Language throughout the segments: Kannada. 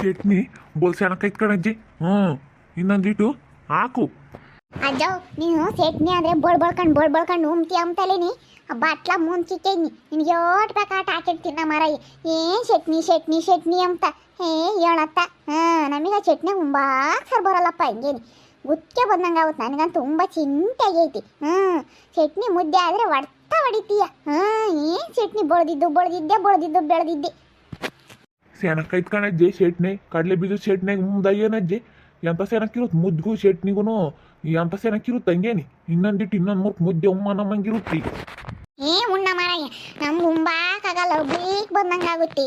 ಚಟ್ನಿ ಬೋಲ್ಸೆನ ಕೈತ್ಕಣಜ್ಜಿ ಇನ್ನೊಂದಿಟ್ಟು ಹಾಕು. ಅಜ್ಜ ನೀನು ಚಟ್ನಿ ಅಂದರೆ ಬಳ್ಕೊಂಡು ಉಮ್ತಿ ಅಂತಲೇನಿ ಬಾಟ್ಲ ಮುಂಚಿಟ್ಟೇನಿ ನಿನ್ಗೆ ಯೋಟ್ ಬೇಕಾಟ ಹಾಕಿಡ್ತೀನಿ ಮರಯ್ಯ ಏನು ಚಟ್ನಿ ಅಂತ ಹೇಳತ್ತ ನಮಗೆ ಚಟ್ನಿ ಸರ್ ಬರಲ್ಲಪ್ಪ ಹಿಂಗೇನಿ ಗುತ್ತಿಗೆ ಬಂದಂಗೆ ಆಗುತ್ತೆ ನನಗಂತೂ ತುಂಬ ಚಿಂತೆ ಆಗೈತಿ ಚಟ್ನಿ ಮುದ್ದೆ ಆದರೆ ಹೊಡಿತೀಯ ಏನು ಚಟ್ನಿ ಬೆಳೆದಿದ್ದೆ ಸೇನ ಕೈತ್ಕಣಜ್ಜಿ ಚಟ್ನಿ ಕಡಲೆ ಬೀಜ ಚಟ್ನಿಗೆ ಮುಂದಯ್ಯನಜ್ಜಿ ಎಂತ ಸೇನಕ್ಕಿರುತ್ತೆ ಮುದ್ಗೂ ಚಟ್ನಿಗೂ ಎಂತ ಸೇನಕ್ಕಿರುತ್ತೆ ಹಂಗೇನಿ ಇನ್ನೊಂದಿಟ್ಟು ಇನ್ನೊಂದು ಮುದ್ದೆ ನಮ್ಮಂಗಿರುತ್ತೆ. ಉಣ್ಣ ಮಾರಯ್ಯ ನಮ್ಗೆ ಉಂಬಾಕಾಗಲ್ಲ ಒಬ್ಳಿಗೆ ಬಂದಂಗೆ ಆಗುತ್ತೆ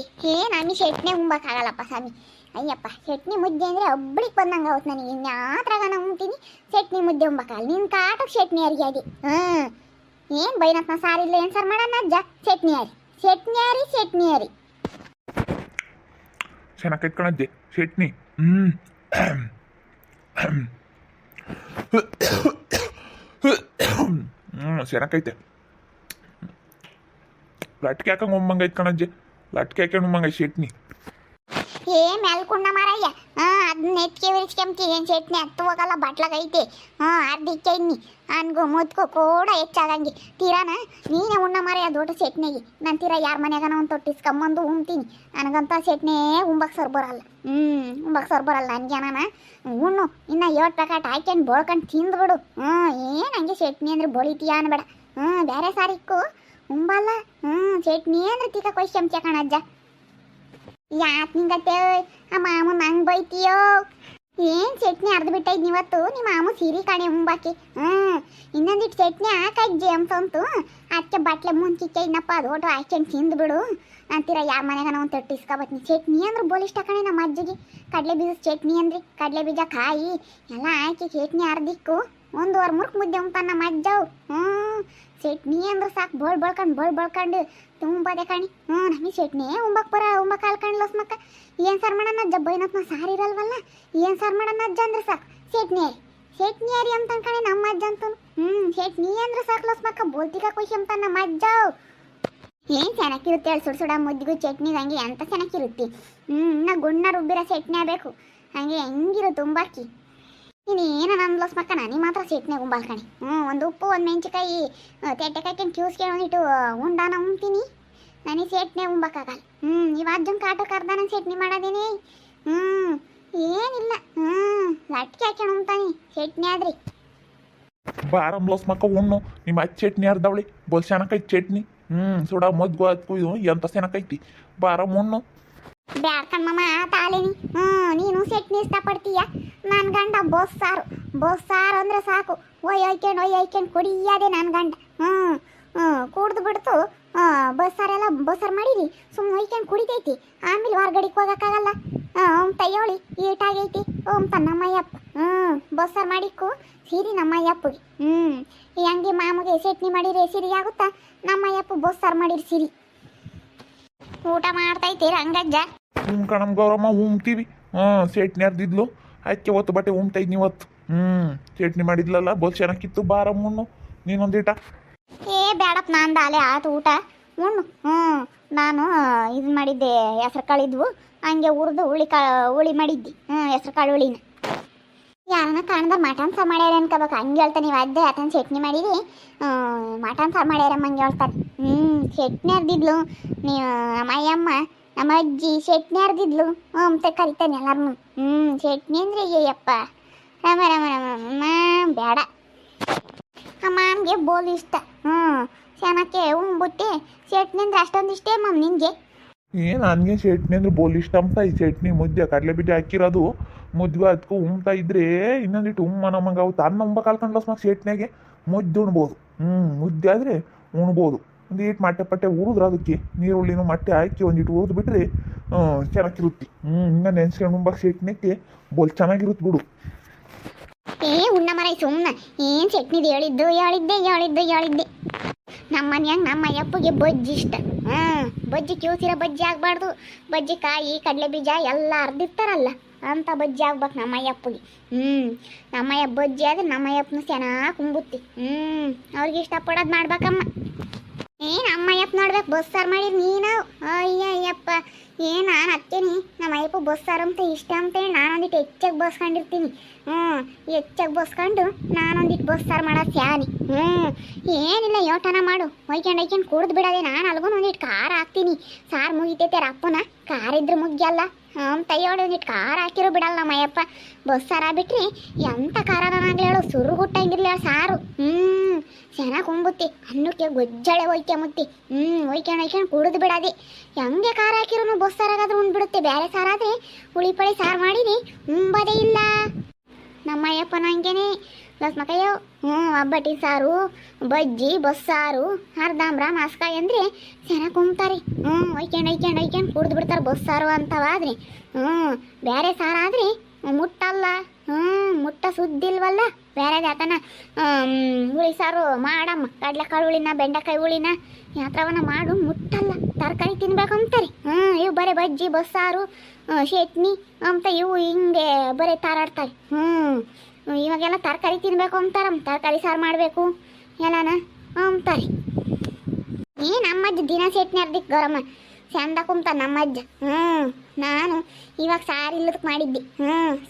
ನಮಗೆ ಚಟ್ನಿ ಉಂಬಾಕಾಗಲ್ಲಪ್ಪ ಸ್ವಾಮಿ ಅಯ್ಯಪ್ಪ ಚಟ್ನಿ ಮುದ್ದೆ ಅಂದರೆ ಒಬ್ಳಿಗೆ ಬಂದಂಗೆ ಆಗುತ್ತೆ ನನಗೆ ಇನ್ಯಾತ್ರಾಗ ನಾನು ಉಣ್ತೀನಿ ಚಟ್ನಿ ಮುದ್ದೆ ಉಂಬಾಕಾಗಲ್ಲ ನಿನ್ನ ಕಾಟಕ್ಕೆ ಚಟ್ನಿ ಅರಿಯಾದಿ ಏನು ಬೈನತ್ನ ಸಾರಿಲ್ಲ ಏನು ಸರ್ ಮಾಡೋಣ ಅಜ್ಜ ಚಟ್ನಿ ಅರಿ ಸೇನ ಕೈತ್ಕಣಜ್ಜಿ ಚಟ್ನಿ ಸೇನಕೈತೆ ಲಟ್ಕೆ ಹಾಕಂಗೆ ಉಮ್ಮಂಗೈತೆ ಕಣಜ್ಜಿ ಲಟ್ಕೆ ಹಾಕೊಂಡು ಉಮ್ಮಂಗೈ ಚಟ್ನಿ ಮೇಲ್ಕೊಂಡ ಮಾರಯ್ಯ ಅದನ್ನ ನೆತ್ಕೆ ವಿರಿಸ್ಕೊಂತಿ ಏನು ಚಟ್ನಿ ಹತ್ತು ಹೋಗಲ್ಲ ಬಟ್ಲಾಗೈತೆ ಅರ್ಧಿಕ್ಕೆ ಇನ್ನಿ ಅನ್ಗು ಮುದ್ಕೋ ಕೂಡ ಹೆಚ್ಚಾಗಂಗೆ ತೀರಾನ ನೀನೇ ಉಣ್ಣ ಮಾರಯ್ಯ ದೊಡ್ಡ ಚಟ್ನಿಗೆ ನಾನು ತೀರಾ ಯಾರ ಮನೆಯಾಗ ಒಂದು ತೊಟ್ಟಿಸ್ಕೊಂಬಂದು ಉಣ್ತೀನಿ ನನಗಂತ ಚಟ್ನಿ ಉಂಬಕ್ಕೆ ಸರ್ ಬರಲ್ಲ ನನಗೇನ ಉಣ್ಣು ಇನ್ನು 7 ಪ್ಯಾಕೆಟ್ ಹಾಕ್ಯಂಡು ಬಳ್ಕೊಂಡು ತಿಂದ್ಬಿಡು ಏನು ಹಂಗೆ ಚಟ್ನಿ ಅಂದ್ರೆ ಬಳಿತೀಯ ಅನ್ಬೇಡ ಬೇರೆ ಸಾರಿಕ್ಕು ಉಂಬಲ್ಲ ಚಟ್ನಿ ಅಂದ್ರೆ ತೀಕ ಕೊಯ್ಸ್ಕೊಂಬ್ಚ ಕಣಜ್ಜ ಯಾಕೆ ನಿಂಗತ್ತೆ ಆ ಮಾಮು ನಂಗೆ ಬೈತೀಯೋ ಏನು ಚಟ್ನಿ ಅರ್ದು ಬಿಟ್ಟೈದು ನೀವತ್ತು ನಿಮ್ಮ ಮಾಮು ಸೀರೆ ಕಾಣೆ ಉಂಬಾಕಿ ಇನ್ನೊಂದಿಟ್ಟು ಚಟ್ನಿ ಹಾಕಜ್ಜಿ ಅಂತಂತು ಅದಕ್ಕೆ ಬಟ್ಲೆ ಮುಂಚಿಕ್ಕೆ ಇನ್ನಪ್ಪ ಅದು ಒಟ್ಟು ಹಾಕ್ಯಂಡು ತಿಂದ್ಬಿಡು ಅಂತೀರ ಯಾರ ಮನೆಗ ನಾವು ತೊಟ್ಟಿಸ್ಕೊಬತ್ತೀನಿ ಚಟ್ನಿ ಅಂದ್ರೆ ಬೋಲಿಷ್ಟ ಕಣೆ ನಮ್ಮ ಅಜ್ಜಿಗೆ ಕಡಲೆ ಬೀಜ ಚಟ್ನಿ ಅಂದ್ರಿ ಕಡಲೆ ಬೀಜ ಕಾಯಿ ಎಲ್ಲ ಹಾಕಿ ಚಟ್ನಿ ಅರ್ದಿಕ್ಕು 1-2 ಮುದ್ದೆ ಉಂಟ ನಮ್ಮ ಅಜ್ಜವು ಚಟ್ನಿ ಅಂದ್ರೆ ಸಾಕು ಬಳ್ಕೊಂಡು ತುಂಬದೆ ಕಣಿ ನಮಗೆ ಚಟ್ನಿ ಉಂಬಕ್ ಹಾಲ್ಕಂಡ್ಲಸ್ ಮಕ್ಕ ಏನು ಸಾರು ಮಾಡೋಣ ಅಜ್ಜ ಬೈನತ್ನ ಸಾರು ಇರಲ್ವಲ್ಲ ಏನು ಸಾರು ಮಾಡೋಣ ಅಜ್ಜ ಅಂದ್ರೆ ಸಾಕು ಚಟ್ನಿ ಅರಿ ಅಂತ ಕಣೆ ನಮ್ಮ ಅಜ್ಜ ಅಂತನು ಚಟ್ನಿ ಅಂದ್ರೆ ಸಾಕ್ಲಸ್ ಮಕ್ಕ ಬೋಲ್ತಿಕ ಖುಷಿ ಅಂತ ನಮ್ಮ ಅಜ್ಜವು ಏನು ಚೆನ್ನಾಗಿರುತ್ತೆ ಹೇಳಿ ಸುಡ ಮುದ್ದಿಗೂ ಚಟ್ನಿ ಹಂಗೆ ಎಂತ ಚೆನ್ನಾಗಿರುತ್ತೆ ನಾ ಗುಣ್ಣ ರುಬ್ಬಿರೋ ಚಟ್ನಿ ಆಗಬೇಕು ಹಂಗೆ ಹೆಂಗಿರುತ್ತೆ ಉಂಬಾಕಿ ನೀನು ನನ್ಲಸ್ ಮಕ್ಕ ನನಗೆ ಮಾತ್ರ ಚಟ್ನಿಯಾಗ ಉಂಬಾಲ್ಕಣಿ ಒಂದು ಉಪ್ಪು ಒಂದು ಮೆಣಸಿಕಾಯಿ ತೆಟ್ಟೆಕಾಯ್ಕೊಂಡು ಕ್ಯೂಸ್ಕೊಂಡು ಒಂದಿಟ್ಟು ಉಂಡಾನ ಉಣ್ತೀನಿ ನನಗೆ ಚಟ್ನಿಯಾಗ ಉಂಬಕ್ಕಾಗಲ್ಲ ಇವ ಅಜ್ಜನ ಕಾಟಕ್ಕೆ ಅರ್ಧ ನಾನು ಚಟ್ನಿ ಮಾಡೋದೀನಿ ಏನಿಲ್ಲ ಲಟ್ಕೆ ಹಾಕ್ಯಣ ಉಣ್ತಾನೆ ಚಟ್ನಿ ಆದ್ರಿ ಬಾರಮ್ಲಸ್ ಮಕ್ಕ ಉಣ್ಣು ನಿಮ್ಮ ಅಜ್ಜ ಚಟ್ನಿ ಅರ್ಧವಳಿ ಬೋಲ್ ಚೆನ್ನಾಗೈತಿ ಚಟ್ನಿ ಸುಡ ಮದ್ಗು ಅದಕ್ಕೂ ಇದು ಎಂತ ಚೆನ್ನಾಗೈತಿ ಬಾರಮ್ ಉಣ್ಣು ಬ್ಯಾಡ್ಕಣ್ಮಮ್ಮ ತಾಲೇನಿ ನೀನು ಚಟ್ನಿ ಇಷ್ಟಪಡ್ತೀಯ ನನ್ನ ಗಂಡ ಬಸ್ಸಾರು ಅಂದ್ರೆ ಸಾಕು ಒಯ್ಯೊಯ್ಕೊಂಡು ಕುಡಿಯದೆ ನನ್ನ ಗಂಡ ಕುಡ್ದು ಬಿಡ್ತು ಬಸ್ಸಾರು ಮಾಡಿರಿ ಸುಮ್ಮನೆ ಒಯ್ಕೊಂಡು ಕುಡಿತೈತಿ ಆಮೇಲೆ ಹೊರ್ಗಡೆಗೆ ಹೋಗೋಕ್ಕಾಗಲ್ಲ ತಯ್ಯೋಳಿ ಈಟಾಗೈತಿ ನಮ್ಮಯ್ಯಪ್ಪ ಬಸ್ಸಾರು ಮಾಡಿಕ್ಕು ಸಿರಿ ನಮ್ಮಯ್ಯಪ್ಪಗೆ ಹಂಗೆ ಮಾಮಗೆ ಚಟ್ನಿ ಮಾಡಿರಿ ಸಿರಿ ಆಗುತ್ತಾ ನಮ್ಮಯ್ಯಪ್ಪ ಬಸ್ಸಾರು ಮಾಡಿರಿ ಸಿರಿ ಊಟ ಮಾಡ್ತೈತೀರ ಹಂಗಜ್ಜ ಕಣಮ್ ಗೌರಮ್ಮ ಉಮ್ತೀವಿ ಚಟ್ನಿ ಅರ್ದಿದ್ಲು ಅದಕ್ಕೆ ಒತ್ತು ಬಟ್ಟೆ ಉಮ್ತೈದ್ ನೀವತ್ತು ಚಟ್ನಿ ಮಾಡಿದ್ಲಲ್ಲ ಬೋಲ್ ಚೆನ್ನಾಗಿತ್ತು ಬಾರಮ್ಮ ಉಣ್ಣು ನೀನೊಂದಿಟ ಬೇಡಪ್ಪ ನಂದು ಅಲೆ ಆತು ಊಟ ಉಣ್ಣು ನಾನು ಇದು ಮಾಡಿದ್ದೆ ಹೆಸ್ರು ಕಾಳಿದ್ವು ಹಂಗೆ ಹುರಿದು ಹುಳಿ ಮಾಡಿದ್ದಿ ಹೆಸ್ರು ಕಾಳು ಹುಳಿನ ಯಾರನ್ನ ಕಾಣ್ದ ಮಟನ್ ಸಾರು ಮಾಡ್ಯಾರ ಅನ್ಕೋಬೇಕು ಹಂಗೆ ಹೇಳ್ತಾನೆ ನೀವು ಅಜ್ಜ ಯಾತನ ಚಟ್ನಿ ಮಾಡಿರಿ ಮಟನ್ ಸಾರು ಮಾಡ್ಯಾರಮ್ಮ ಹಂಗೆ ಹೇಳ್ತಾನೆ ಚಟ್ನಿ ಅರ್ದಿದ್ಲು ನೀವು ನಮ್ಮ ಅಯ್ಯಮ್ಮ ನಮ್ಮ ಅಜ್ಜಿ ಚಟ್ನಿ ಅರ್ದಿದ್ಲು ಅಂತ ಕರಿತಾನೆ ಎಲ್ಲಾರನು ಚಟ್ನಿ ಅಂದ್ರೆ ಅಯ್ಯಪ್ಪ ರಾಮ ಬೇಡ ಅಮ್ಮನಿಗೆ ಬೋಲ್ ಇಷ್ಟ ಚೆನ್ನಾಕೆ ಉಂಬುತ್ತೆ ಚಟ್ನಿ ಅಂದ್ರೆ ಅಷ್ಟೊಂದು ಇಷ್ಟೇ ಮಮ್ಮ ನಿನಗೆ ನನಗೆ ಚಟ್ನಿ ಅಂದ್ರೆ ಬೋಲ್ ಇಷ್ಟ ಅಂತ ಈ ಚಟ್ನಿ ಮುದ್ದೆ ಕಡಲೆ ಬೀಜ ಹಾಕಿರೋದು ಮುದ್ದೆ ಅದಕ್ಕೂ ಉಣ್ತಾ ಇದ್ರೆ ಇನ್ನೊಂದಿಟ್ಟು ನಮಗೆ ಅವತ್ತು ಅನ್ನ ಉಂಬಕಾಲ್ಕೊಂಡ್ಲಸ್ ಮಗ ಚಟ್ನಿಯಾಗೆ ಮುದ್ದೆ ಉಣ್ಬೋದು ಮುದ್ದೆ ಆದರೆ ಉಣ್ಬೋದು ಒಂದು ಇಟ್ಟು ಪಟ್ಟೆ ಉರಿದ್ರೆ ಅದಕ್ಕೆ ನೀರುಳ್ಳಿನೂ ಮೊಟ್ಟೆ ಹಾಕಿ ಒಂದಿಟ್ಟು ಉರಿದು ಬಿಟ್ಟರೆ ಚೆನ್ನಾಗಿರುತ್ತೆ ಇನ್ನು ನೆನ್ಸ್ಕೊಂಡು ಉಂಬಕ್ಕೆ ಚಟ್ನಿಕ್ಕೆ ಬೋಲ್ ಚೆನ್ನಾಗಿರುತ್ತೆ ಬಿಡು ಉಣ್ಣ ಮರ ಸುಮ್ಮನೆ ಏನು ಚಟ್ನಿದು ಹೇಳಿದ್ದೆ ನಮ್ಮ ಮನ್ಯಾಗ ನಮ್ಮ ಅಯ್ಯಪ್ಪಗೆ ಬಜ್ಜಿ ಇಷ್ಟ ಬಜ್ಜಿ ಕ್ಯೂಸಿರೋ ಬಜ್ಜಿ ಆಗಬಾರ್ದು ಬಜ್ಜಿ ಕಾಯಿ ಕಡಲೆ ಬೀಜ ಎಲ್ಲ ಅರ್ದಿರ್ತಾರಲ್ಲ ಅಂತ ಬಜ್ಜಿ ಆಗ್ಬೇಕು ನಮ್ಮ ಅಯ್ಯಪ್ಪಗೆ ನಮ್ಮಯ್ಯಪ್ಪ ಬಜ್ಜಿ ಆದರೆ ನಮ್ಮಯ್ಯಪ್ಪನ ಚೆನ್ನಾಗಿ ಕುಂಬುತ್ತಿ ಅವ್ರಿಗೆ ಇಷ್ಟಪಡೋದು ಮಾಡ್ಬೇಕಮ್ಮ ನಮ್ಮ ಅಯ್ಯಪ್ಪ ನೋಡ್ಬೇಕು ಬಸ್ಸಾರು ಮಾಡಿರಿ ನೀನು ಅಯ್ಯಪ್ಪ ನಾನು ಹತ್ತೇನಿ ನಮ್ಮ ಅಯ್ಯಪ್ಪ ಬಸ್ಸಾರು ಅಂತ ಇಷ್ಟ ಅಂತೇಳಿ ನಾನೊಂದಿಟ್ಟು ಹೆಚ್ಚಾಗಿ ಬಸ್ಕೊಂಡಿರ್ತೀನಿ ಹೆಚ್ಚಾಗಿ ಬಸ್ಕೊಂಡು ನಾನೊಂದಿಟ್ಟು ಬಸ್ಸಾರು ಮಾಡೋದು ಸ್ಯಾನಿ ಏನಿಲ್ಲ ಯೋಟನ ಮಾಡು ಒಯ್ಕೊಂಡು ಕುಡ್ದು ಬಿಡೋದೆ ನಾನು ಅಲ್ಗೂ ಒಂದಿಟ್ಟು ಖಾರ ಹಾಕ್ತೀನಿ ಸಾರು ಮುಗಿತೈತೆ ರಪ್ಪನ ಖಾರ ಇದ್ರೆ ಮುಗ್ಯಲ್ಲ ತಯ್ಯೋಡು ಒಂದಿಟ್ಟು ಖಾರ ಹಾಕಿರೋ ಬಿಡಲ್ಲ ನಮ್ಮ ಅಯ್ಯಪ್ಪ ಬಸ್ಸಾರ ಬಿಟ್ರೆ ಎಂಥ ಖಾರನಾಗ್ಲಿ ಹೇಳು ಸುರು ಹುಟ್ಟಂಗಿರ್ಲಿ ಹೇಳು ಸಾರು ಚೆನ್ನಾಗಿ ಹೊಂಬುತ್ತಿ ಅನ್ನಕ್ಕೆ ಗೊಜ್ಜಳೆ ಒಯ್ಕೆ ಮುತ್ತಿ ಒಯ್ಕೊಂಡು ಕುಡಿದು ಬಿಡೋದೆ ಹೆಂಗೆ ಖಾರ ಹಾಕಿರೋನು ಬಸ್ಸಾರಾಗಾದ್ರೂ ಉಂಡ್ಬಿಡುತ್ತೆ ಬೇರೆ ಸಾರಾದರೆ ಹುಳಿ ಪಳಿ ಸಾರು ಮಾಡಿರಿ ಉಂಬದೇ ಇಲ್ಲ ನಮ್ಮ ಅಯ್ಯಪ್ಪನ ಹಂಗೇನೆ ಲಸ್ಮಕಯ್ಯೋ ಒಬ್ಬಟ್ಟಿ ಸಾರು ಬಜ್ಜಿ ಬಸ್ಸಾರು ಅರ್ಧಾಂಬ್ರ ಮಾಸ್ಕಾಯಿ ಅಂದರೆ ಚೆನ್ನಾಗಿ ಕುಂಬ್ತಾರೆ ಒಯ್ಕೊಂಡು ಕುಡ್ದು ಬಿಡ್ತಾರೆ ಬಸ್ಸಾರು ಅಂತವಾದ್ರೆ ಬೇರೆ ಸಾರಾದ್ರೆ ಮುಟ್ಟಲ್ಲ ಮುಟ್ಟ ಸುದ್ದಿಲ್ವಲ್ಲ ಬೇರೆ ಯಾತನ ಹುಳಿ ಸಾರು ಮಾಡಮ್ಮ ಕಡ್ಲೆಕಾಳು ಹುಳಿನ ಬೆಂಡೆಕಾಯಿ ಹುಳಿನ ಯಾತ್ರವನ್ನ ಮಾಡು ಮುಟ್ಟಲ್ಲ ತರಕಾರಿ ತಿನ್ಬೇಕಂತಾರೆ ಇವು ಬರೀ ಬಜ್ಜಿ ಬಸ್ಸಾರು ಚಟ್ನಿ ಅಂತ ಇವು ಹಿಂಗೆ ಬರೀ ತಾರಾಡ್ತಾರೆ ಇವಾಗೆಲ್ಲ ತರಕಾರಿ ತಿನ್ಬೇಕು ಅಂತಾರಮ್ಮ ತರಕಾರಿ ಸಾರು ಮಾಡಬೇಕು ಎಲ್ಲನ ಅಂತಾರೆ ನಮ್ಮಜ್ಜ ದಿನ ಚಟ್ನಿ ಅರ್ದಿಕ್ ಗರಮ್ಮ ಚಂದ ಕುಂತ ನಮ್ಮಜ್ಜ ನಾನು ಇವಾಗ ಸಾರಿಲ್ಲದಕ್ಕೆ ಮಾಡಿದ್ದೆ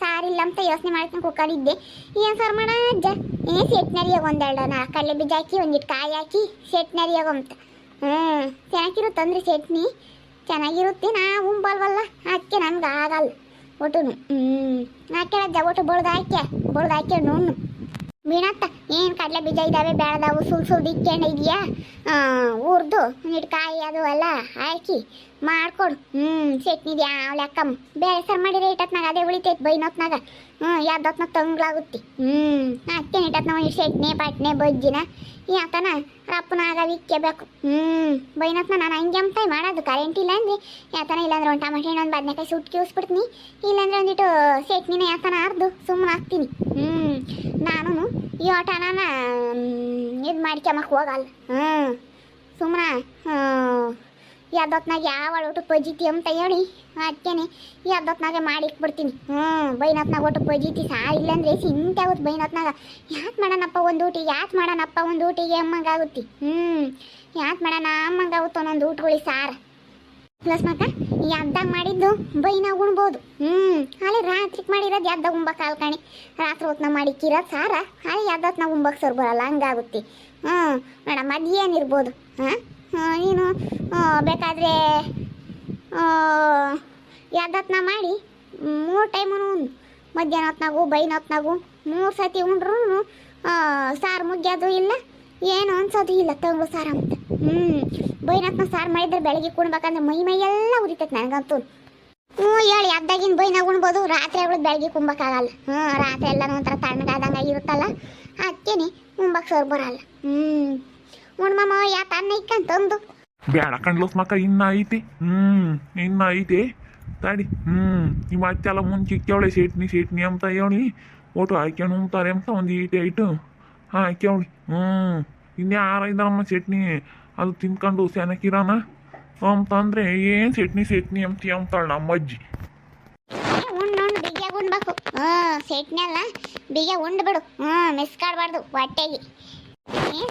ಸಾರಿಲ್ಲ ಅಂತ ಯೋಚನೆ ಮಾಡ್ಕೊಂಡು ಕುಕ್ಕಡಿದ್ದೆ ಏನು ಸಾರು ಮಾಡ ಅಜ್ಜ ಚಟ್ನರಿಯಾಗ ಒಂದೆರಡು ಕಡಲೆ ಬೀಜ ಹಾಕಿ ಒಂದಿಟ್ಟು ಕಾಯಿ ಹಾಕಿ ಚಟ್ನರಿಯಾಗ ಅಂತ ಚೆನ್ನಾಗಿರುತ್ತೆ ಅಂದ್ರೆ ಚಟ್ನಿ ಚೆನ್ನಾಗಿರುತ್ತೆ ನಾ ಉಂಬಲ್ವಲ್ಲ ಅದಕ್ಕೆ ನಮ್ಗೆ ಆಗಲ್ಲ ಒಟ್ಟುನು ಹಾಕ್ಯಾರಜ್ಜ ಒಟ್ಟು ಬಳ್ದು ಹಾಕ್ಯ ನೋಡು ಮೀನತ್ತ ಏನು ಕಡಲೆ ಬೀಜ ಇದ್ದಾವೆ ಬೇಡದವು ಸುಲ್ ಇಕ್ಕೊಂಡಿದ್ಯಾ ಹುರ್ದು ಒಂದಿಟ್ಟು ಕಾಯಿ ಅದು ಎಲ್ಲ ಹಾಕಿ ಮಾಡ್ಕೊಡು ಚಟ್ನಿದು ಯಾವ ಲೆಕ್ಕಮ್ಮ ಬೇರೆ ಸರ್ ಮಾಡಿದ್ರೆ ಇಟ್ಟತ್ನಾಗ ಅದೇ ಉಳಿತೈತೆ ಬೈನೊತ್ನಾಗ ಯಾವ್ದೊತ್ನಾಗ ತಂಗ್ಲಾಗುತ್ತೆ ಅತ್ತೆ ಇಟ್ಟತ್ನ ಒಂದು ಚಟ್ನಿ ಪಟ್ನೆ ಬಜ್ಜಿನ ಯಾತನ ರಪ್ಪನಾಗ ಇಕ್ಕಬೇಕು ಬೈನತ್ನ ನಾನು ಹಂಗೆ ಅಂತ ಮಾಡೋದು ಕರೆಂಟ್ ಇಲ್ಲ ಅಂದರೆ ಯಾತನ ಇಲ್ಲಾಂದ್ರೆ ಒಂದು ಟಮಾಟೆ ಹಣ್ಣು ಒಂದು ಬದನೆಕಾಯಿ ಸುಟ್ಟು ಕಿವಿಸ್ಬಿಡ್ತೀನಿ ಇಲ್ಲಾಂದ್ರೆ ಒಂದಿಟ್ಟು ಚಟ್ನಿನ ಯಾತನ ಅರ್ದು ಸುಮ್ಮನೆ ಹಾಕ್ತೀನಿ ನಾನು ಈ ಆಟನ ಇದು ಮಾಡ್ಕೊಂಬಕ್ಕೆ ಹೋಗಲ್ಲ ಸುಮ್ಮನೆ ಯಾವ್ದೊತ್ನಾಗ ಯಾವ ಊಟ ಪಜಿತಿ ಅಂತ ಹೇಳಿ ಅದಕ್ಕೇನೆ ಯಾವ್ದೊತ್ನಾಗೆ ಮಾಡಿಟ್ಬಿಡ್ತೀನಿ ಬೈನತ್ನಾಗ ಒಟ್ಟು ಪಜಿತಿ ಸಾರು ಇಲ್ಲಾಂದ್ರೆ ಸಿಂತಾಗುತ್ತೆ ಬೈನತ್ನಾಗ ಯಾಕೆ ಮಾಡೋಣಪ್ಪ ಒಂದು ಊಟಿಗೆ ಅಮ್ಮಂಗಾಗುತ್ತೆ ಯಾಕೆ ಮಾಡೋಣ ಅಮ್ಮಂಗಾಗುತ್ತೆ ಒಂದೊಂದು ಊಟಗಳಿಗೆ ಸಾರು ಪ್ಲಸ್ ಮಕ್ಕ ಯಾವ್ದಾಗ ಮಾಡಿದ್ದು ಬೈನಾಗ ಉಣ್ಬೋದು ಅಲ್ಲಿ ರಾತ್ರಿಗೆ ಮಾಡಿರೋದು ಯಾವ್ದಾಗ ಉಂಬಕ್ಕೆ ಕಾಲ್ಕಣಿ ರಾತ್ರಿ ಹೊತ್ನಾಗ ಮಾಡಿಕ್ಕಿರೋದು ಸಾರ ಅಲ್ಲಿ ಯಾವ್ದೊತ್ನಾಗ ಉಂಬಕ್ಕೆ ಸರ್ ಬರಲ್ಲ ಹಂಗಾಗುತ್ತೆ ಮೇಡಮ್ ಅದು ಏನಿರ್ಬೋದು ನೀನು ಬೇಕಾದರೆ ಯಾವ್ದೊತ್ನ ಮಾಡಿ 3 ಟೈಮು ಮಧ್ಯಾಹ್ನ ಹೊತ್ನಾಗು ಬೈನ ಹೊತ್ನಾಗು 3 ಸತಿ ಉಂಡ್ರು ಸಾರು ಮುಗ್ಯೋದು ಇಲ್ಲ ಏನು ಅನ್ಸೋದು ಇಲ್ಲ ತಂಗ್ಳು ಸಾರು ಅಂತ ಬೈನತ್ನ ಸಾರು ಮಾಡಿದ್ರೆ ಬೆಳಗ್ಗೆ ಕುಣ್ಬೇಕಂದ್ರೆ ಮೈಯೆಲ್ಲ ಉರಿತೈತೆ ನನಗಂತೂ ಹೇಳಿ ಅದ್ದಾಗಿನ ಬೈನಾಗ ಉಣ್ಬೋದು ರಾತ್ರಿ ಆಗ್ಬಿಟ್ಟು ಬೆಳಗ್ಗೆ ಕುಂಬಕ್ಕಾಗಲ್ಲ ರಾತ್ರಿ ಎಲ್ಲ ಒಂಥರ ತಣ್ಣಗಾದಂಗೆ ಇರುತ್ತಲ್ಲ ಅದಕ್ಕೇನೆ ಉಂಬಕ್ಕೆ ಸರ್ ಬರಲ್ಲ ಉಣ್ಮಮ್ಮ ಯಾಕೆ ಅನ್ನ ಇಕ್ಕಂತಂದು ಬೇಡ ಕಂಡ್ಲೋಸ್ ಮಕ್ಕ ಇನ್ನ ಐತಿ ತಡಿ ನಿಮ್ಮ ಅಚ್ಚೆಲ್ಲ ಮುಂಚೆ ಇಕ್ಕವಳೆ ಚಟ್ನಿ ಅಂತ ಹೇಳಿ ಒಟ್ಟು ಹಾಕ್ಯಂಡು ಉಣ್ತಾರೆ ಅಂತ ಒಂದು ಇಟ್ಟು ಹಾಕ್ಯವಳಿ ಇನ್ಯಾರ ಇದ್ದಾರಮ್ಮ ಚಟ್ನಿ ಅದು ತಿನ್ಕೊಂಡು ಸೆನಕಿರಾನ ಅಂತಂದ್ರೆ ಏನು ಚಟ್ನಿ ಅಂತಾಳೆ ನಮ್ಮ ಅಜ್ಜಿ ಉಣ್ಣು ಬಿಗಿಯಾಗಿ ಉಣ್ಬೇಕು ಚಟ್ನಿ ಅಲ್ಲ ಬಿಗಿಯಾಗಿ ಉಂಡು ಬಿಡು ಮಿಸ್ಕಾಡ್ಬಾರ್ದು ಹೊಟ್ಟೆಗೆ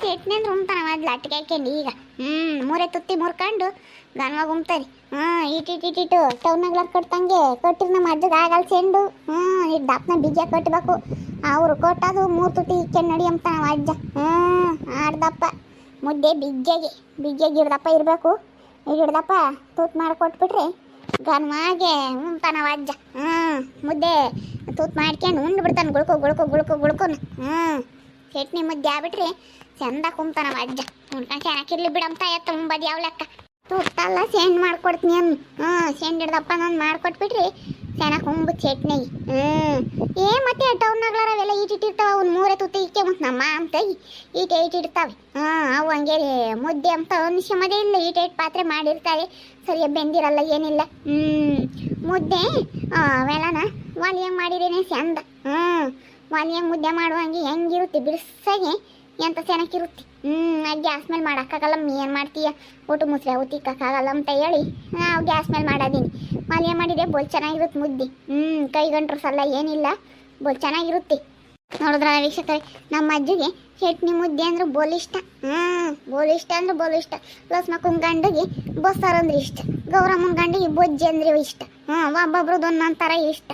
ಚಟ್ನಿ ಅಂದ್ರೆ ಉಣ್ತಾನ ಮೊದ್ಲು ಅಟ್ಟಿಗೆ ಹಾಕ್ಯಂಡು ಈಗ 3 ತುತ್ತಿ ಮುರ್ಕೊಂಡು ಗನ್ವಾಗ ಉಣ್ತಾರೆ ಇಟ್ಟಿಟ್ಟು ಟೌನಾಗ್ಲಾರ ಕಟ್ತಂಗೆ ಕಟ್ಟಿರ್ ನಮ್ಮ ಅಜ್ಜಗೆ ಆಗಲ್ಲ ಚೆಂಡು ಇಟ್ಟು ದಪ್ಪನ ಬೀಜ ಕಟ್ಟಬೇಕು ಅವರು ಕೊಟ್ಟದು 3 ತುತ್ತಿ ಇಕ್ಕೊಂಡು ನಡಿ ಅಂತ ನಮ್ಮ ಅಜ್ಜ ಆಡ್ದಪ್ಪ ಮುದ್ದೆ ಬಿಜ್ಜೆಗೆ ಹಿಡ್ದಪ್ಪ ಇರಬೇಕು ಹಿಡ್ದಪ್ಪ ತೂತ್ ಮಾಡಿಕೊಟ್ಬಿಟ್ರೆ ಗನ್ವಾಗೆ ಉಣ್ತಾನವ ಅಜ್ಜ ಮುದ್ದೆ ತೂತ್ ಮಾಡ್ಕೊಂಡು ಉಂಡು ಬಿಡ್ತಾನೆ ಗುಳ್ಕೊನು ಚಟ್ನಿ ಮುದ್ದೆ ಆಗ್ಬಿಟ್ರೆ ಚಂದ ಕುಂತಾನವ ಅಜ್ಜ ಉಣ್ಕೊಂಡು ಚೆನ್ನಾಗಿರ್ಲಿ ಬಿಡಂತ ತುಂಬದು ಯಾವ ಲೆಕ್ಕ ತುತ್ತಲ್ಲ ಸೆಂಡ್ ಮಾಡ್ಕೊಡ್ತೀನಿ ಅನ್ನು ಸೆಂಡ್ ಹಿಡ್ದಪ್ಪ ನಾನು ಮಾಡ್ಕೊಟ್ಬಿಟ್ರಿ ಚೆನ್ನಾಗಿ ಕುಂಬು ಚಟ್ನಿಗೆ ಮತ್ತೆ ಟೌನ್ನಾಗ್ಲಾರ ಅವೆಲ್ಲ ಇಟ್ಟಿರ್ತಾವೆ ಅವ್ನು 3 ತುತ್ತಿ ಇಕ್ಕೆ ಮತ್ತು ನಮ್ಮ ಅಂತ ಇಟ್ಟಿರ್ತಾವೆ ಅವು ಹಂಗೆ ಮುದ್ದೆ ಅಂತ ಅನಿಸಮದೇ ಇಲ್ಲ ಇಟ್ಟು ಪಾತ್ರೆ ಮಾಡಿರ್ತಾರೆ ಸರಿಯಾಗಿ ಬೆಂದಿರಲ್ಲ ಏನಿಲ್ಲ ಮುದ್ದೆ ಅವೆಲ್ಲನ ಒಲೆಯಂಗೆ ಮಾಡಿರೇನೆ ಚಂದ ಒಲೆಯಂಗೆ ಮುದ್ದೆ ಮಾಡುವಂಗೆ ಹೆಂಗಿರುತ್ತೆ ಬಿಡಿಸಾಗೆ ಎಂತ ಚೆನ್ನಾಗಿರುತ್ತೆ ಗ್ಯಾಸ್ ಮೇಲೆ ಮಾಡೋಕ್ಕಾಗಲ್ಲ ಏನು ಮಾಡ್ತೀಯ ಊಟ ಮುಸ್ರೆ ಊತಿಕ್ಕಾಗಲ್ಲ ಅಂತ ಹೇಳಿ ನಾವು ಗ್ಯಾಸ್ ಮೇಲೆ ಮಾಡೋದೀನಿ ಒಲೆ ಮಾಡಿದ್ರೆ ಬೋಲ್ ಚೆನ್ನಾಗಿರುತ್ತೆ ಮುದ್ದೆ ಕೈಗಂಟ್ರು ಸಲ್ಲ ಏನಿಲ್ಲ ಬೋಲ್ ಚೆನ್ನಾಗಿರುತ್ತೆ ನೋಡಿದ್ರ ವೀಕ್ಷಕರೇ ನಮ್ಮ ಅಜ್ಜಿಗೆ ಚಟ್ನಿ ಮುದ್ದೆ ಅಂದ್ರೆ ಬೋಲ್ ಇಷ್ಟ ಬೋಲ್ ಇಷ್ಟ ಅಂದ್ರೆ ಬೋಲ್ ಇಷ್ಟ ಪ್ಲಸ್ ಮಕ್ಕಳ ಗಂಡಿಗೆ ಬಸ್ಸಾರು ಅಂದ್ರೆ ಇಷ್ಟ ಗೌರಮ್ಮನ ಗಂಡಿಗೆ ಬೊಜ್ಜಿ ಅಂದ್ರೆ ಇಷ್ಟ. ಒಬ್ಬೊಬ್ರದ್ದು ಒಂದೊಂದು ಥರ ಇಷ್ಟ.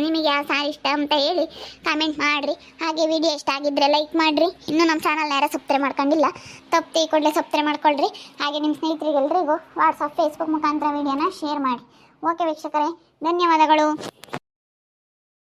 ನಿಮಗೆ ಯಾವ ಸಾರಿ ಇಷ್ಟ ಅಂತ ಹೇಳಿ ಕಾಮೆಂಟ್ ಮಾಡಿರಿ. ಹಾಗೆ ವಿಡಿಯೋ ಇಷ್ಟ ಆಗಿದ್ದರೆ ಲೈಕ್ ಮಾಡಿರಿ. ಇನ್ನೂ ನಮ್ಮ ಚಾನಲ್ನ ಯಾರು ಸಬ್ಸ್ಕ್ರೈಬ್ ಮಾಡ್ಕೊಂಡಿಲ್ಲ, ತಪ್ಪು ಕೂಡಲೇ ಸಬ್ಸ್ಕ್ರೈಬ್ ಮಾಡ್ಕೊಳ್ರಿ. ಹಾಗೆ ನಿಮ್ಮ ಸ್ನೇಹಿತರಿಗೆಲ್ರಿಗೂ ವಾಟ್ಸಪ್ ಫೇಸ್ಬುಕ್ ಮುಖಾಂತರ ವಿಡಿಯೋನ ಶೇರ್ ಮಾಡಿ. ಓಕೆ ವೀಕ್ಷಕರೇ, ಧನ್ಯವಾದಗಳು.